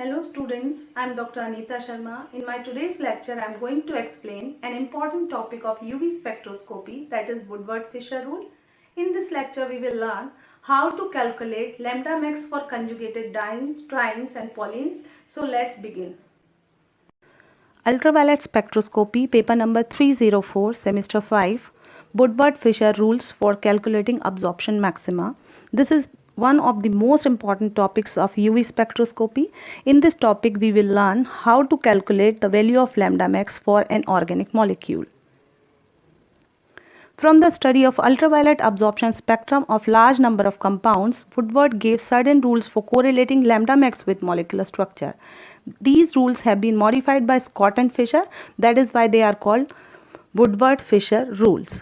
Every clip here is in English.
Hello students, I am Dr. Anita Sharma. In my today's lecture, I am going to explain an important topic of UV spectroscopy, that is Woodward-Fisher rule. In this lecture, we will learn how to calculate lambda max for conjugated dienes, trienes and polyenes. So let's begin. Ultraviolet spectroscopy, paper number 304, semester 5, Woodward-Fisher rules for calculating absorption maxima. This is one of the most important topics of UV spectroscopy. In this topic, we will learn how to calculate the value of lambda max for an organic molecule. From the study of ultraviolet absorption spectrum of large number of compounds, Woodward gave certain rules for correlating lambda max with molecular structure. These rules have been modified by Scott and Fisher. That is why they are called Woodward-Fisher rules.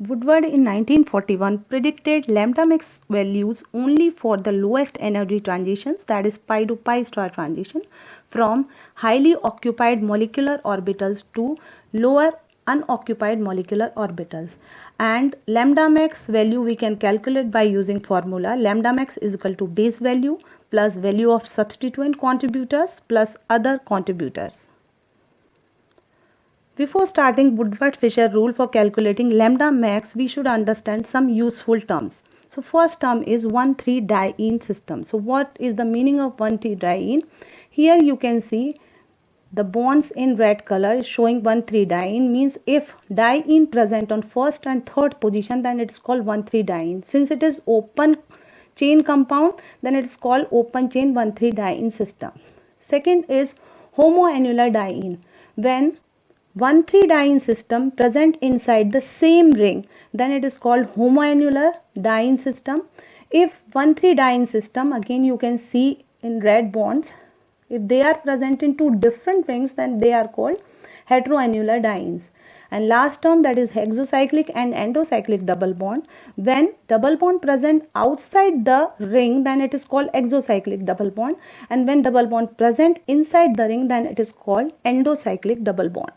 Woodward in 1941 predicted lambda max values only for the lowest energy transitions, that is pi to pi star transition, from highly occupied molecular orbitals to lower unoccupied molecular orbitals. And lambda max value we can calculate by using formula lambda max is equal to base value plus value of substituent contributors plus other contributors. Before starting Woodward-Fisher rule for calculating lambda max, we should understand some useful terms. So first term is 1,3-diene system. So what is the meaning of 1,3-diene? Here you can see the bonds in red color is showing 1,3-diene, means if diene present on first and third position, then it is called 1,3-diene. Since it is open chain compound, then it is called open chain 1,3-diene system. Second is homoannular diene. When 1,3-diene system present inside the same ring, then it is called homoannular diene system. If 1,3-diene system, again you can see in red bonds, if they are present in two different rings, then they are called heteroannular dienes. And last term, that is hexacyclic and endocyclic double bond. When double bond present outside the ring, then it is called exocyclic double bond. And when double bond present inside the ring, then it is called endocyclic double bond.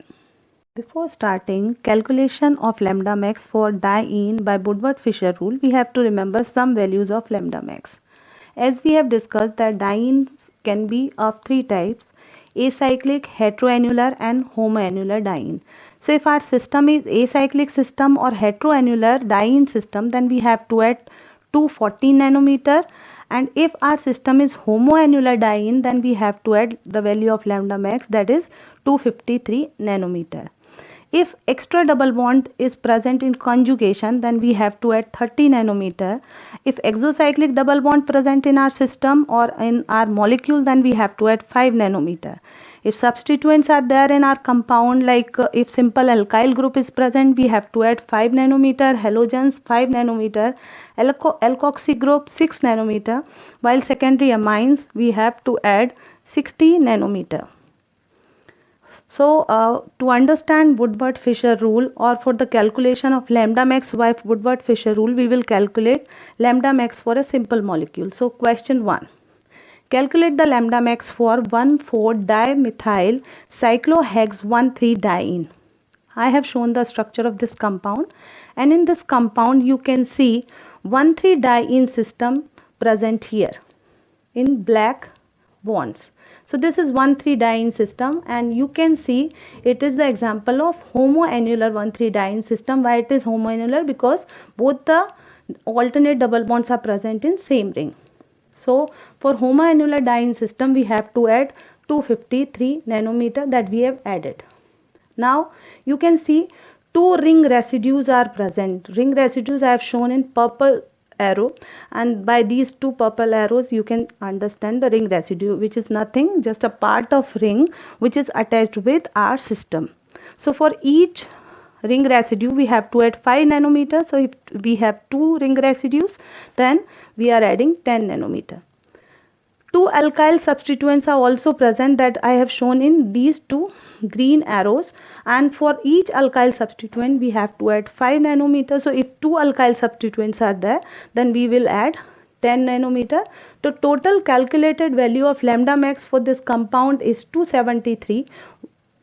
Before starting calculation of lambda max for diene by Woodward-Fisher rule, we have to remember some values of lambda max. As we have discussed that dienes can be of three types: acyclic, heteroannular and homoannular diene. So if our system is acyclic system or heteroannular diene system, then we have to add 214 nanometer, and if our system is homoannular diene, then we have to add the value of lambda max, that is 253 nanometer. If extra double bond is present in conjugation, then we have to add 30 nanometer. If exocyclic double bond present in our system or in our molecule, then we have to add 5 nanometer. If substituents are there in our compound, like if simple alkyl group is present, we have to add 5 nanometer, halogens 5 nanometer, alkoxy group 6 nanometer, while secondary amines we have to add 60 nanometer. So to understand Woodward-Fisher rule, or for the calculation of lambda max by Woodward-Fisher rule, we will calculate lambda max for a simple molecule. So question 1. Calculate the lambda max for 1,4-dimethyl cyclohex 1,3-diene. I have shown the structure of this compound, and in this compound you can see 1,3-diene system present here in black bonds. So this is 1,3-diene system, and you can see it is the example of homoannular 1,3-diene system. Why it is homoannular? Because both the alternate double bonds are present in same ring. So for homoannular diene system, we have to add 253 nanometer that we have added. Now you can see two ring residues are present. Ring residues I have shown in purple arrow, and by these two purple arrows you can understand the ring residue, which is nothing, just a part of ring which is attached with our system. So for each ring residue we have to add 5 nanometer. So if we have two ring residues, then we are adding 10 nanometer. Two alkyl substituents are also present that I have shown in these two green arrows, and for each alkyl substituent we have to add 5 nanometer. So if two alkyl substituents are there, then we will add 10 nanometer. The total calculated value of lambda max for this compound is 273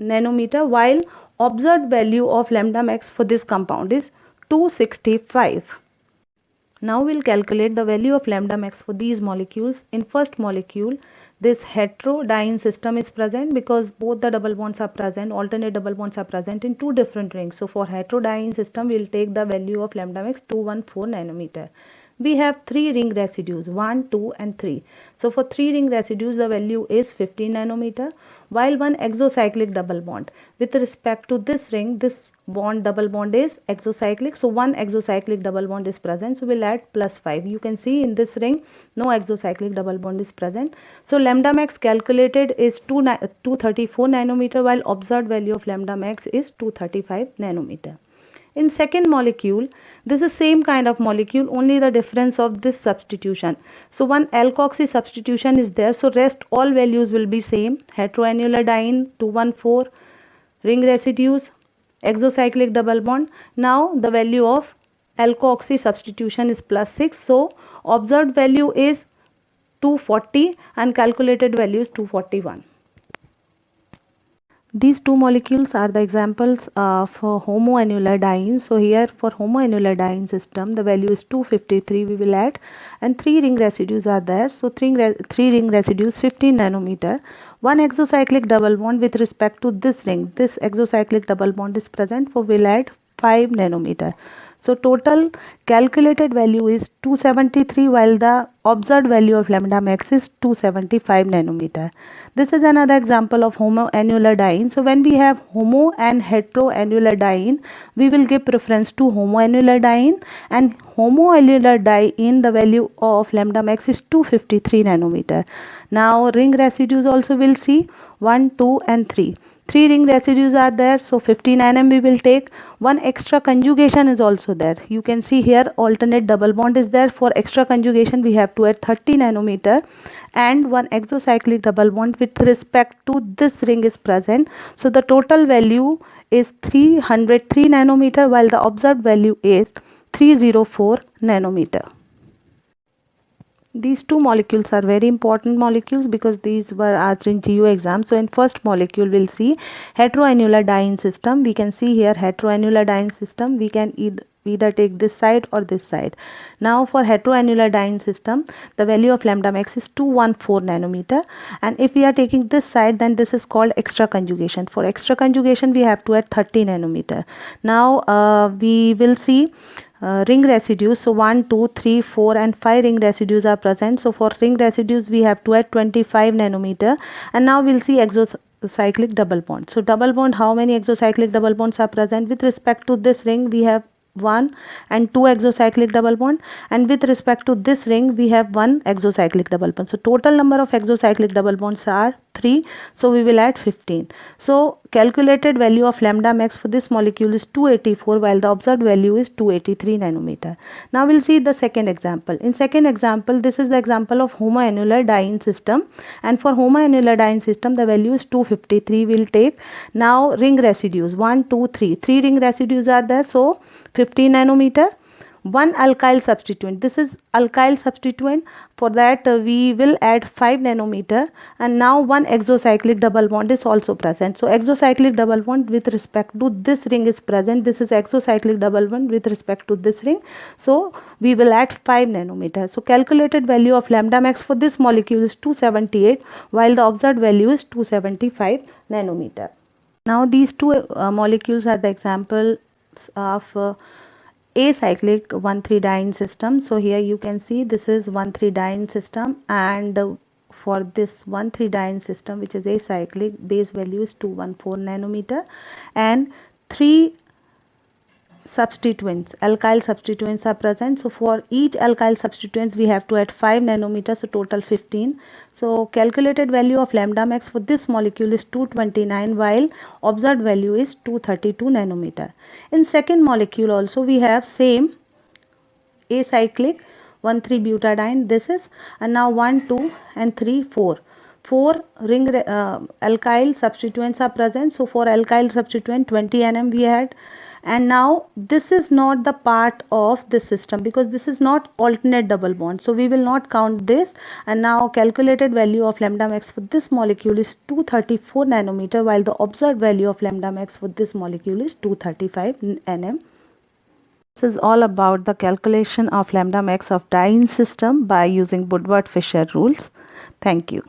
nanometer, while observed value of lambda max for this compound is 265. Now we'll calculate the value of lambda max for these molecules. In first molecule, this heterodiene system is present because both the double bonds are present, alternate double bonds are present in two different rings. So for heterodiene system, we'll take the value of lambda max 214 nanometer. We have 3 ring residues, 1, 2 and 3. So for 3 ring residues, the value is 15 nanometer, while one exocyclic double bond. With respect to this ring, this bond, double bond is exocyclic. So one exocyclic double bond is present. So we'll add plus 5. You can see in this ring, no exocyclic double bond is present. So lambda max calculated is 234 nanometer, while observed value of lambda max is 235 nanometer. In second molecule, this is same kind of molecule, only the difference of this substitution. So one alkoxy substitution is there, so rest all values will be same. Heteroannular diene 214, ring residues, exocyclic double bond. Now the value of alkoxy substitution is plus 6, so observed value is 240 and calculated value is 241. These two molecules are the examples of homoannular dienes. So here for homoannular diene system, the value is 253 we will add, and 3 ring residues are there. So 3 ring residues 15 nanometer. One exocyclic double bond with respect to this ring. This exocyclic double bond is present, for we'll add 5 nanometer. So total calculated value is 273, while the observed value of lambda max is 275 nanometer. This is another example of homoannular diene. So when we have homo and heteroannular diene, we will give preference to homoannular diene, and homoannular diene, the value of lambda max is 253 nanometer. Now ring residues also we'll see 1, 2 and 3. 3 ring residues are there, so 15 nm we will take. One extra conjugation is also there. You can see here alternate double bond is there. For extra conjugation we have to add 30 nanometer, and one exocyclic double bond with respect to this ring is present. So the total value is 303 nanometer, while the observed value is 304 nanometer. These two molecules are very important molecules because these were asked in GU exam. So in first molecule we'll see heteroannular diene system. We can see here heteroannular diene system. We can either take this side or this side. Now for heteroannular diene system, the value of lambda max is 214 nanometer, and if we are taking this side, then this is called extra conjugation. For extra conjugation we have to add 30 nanometer. Now we will see ring residues. So 1, 2, 3, 4 and 5 ring residues are present. So for ring residues we have to add 25 nanometer, and now we'll see exocyclic double bond. So double bond, how many exocyclic double bonds are present? With respect to this ring we have 1 and 2 exocyclic double bond, and with respect to this ring we have 1 exocyclic double bond. So total number of exocyclic double bonds are 3, so we will add 15. So calculated value of lambda max for this molecule is 284, while the observed value is 283 nanometer. Now we'll see the second example. In second example, this is the example of homoannular diene system, and for homoannular diene system the value is 253 we'll take. Now ring residues 1, 2, 3. 3 ring residues are there, so 15 nanometer. One alkyl substituent, this is alkyl substituent, for that we will add 5 nanometer, and now one exocyclic double bond is also present. So exocyclic double bond with respect to this ring is present. This is exocyclic double bond with respect to this ring, so we will add 5 nanometer. So calculated value of lambda max for this molecule is 278, while the observed value is 275 nanometer. Now these two molecules are the examples of acyclic 1,3-diene system. So here you can see this is 1,3-diene system, and for this 1,3-diene system, which is acyclic, base value is 214 nanometer, and 3 substituents, alkyl substituents are present. So for each alkyl substituents we have to add 5 nanometer, so total 15. So calculated value of lambda max for this molecule is 229, while observed value is 232 nanometer. In second molecule also we have same acyclic 1,3-butadiene, this is, and now 1, 2 and 3, 4. 4 ring alkyl substituents are present. So for alkyl substituent 20 nm we had, and now this is not the part of this system because this is not alternate double bond, so we will not count this. And now calculated value of lambda max for this molecule is 234 nanometer, while the observed value of lambda max for this molecule is 235 nm. This is all about the calculation of lambda max of Dyson system by using Woodward-Fisher rules. Thank you.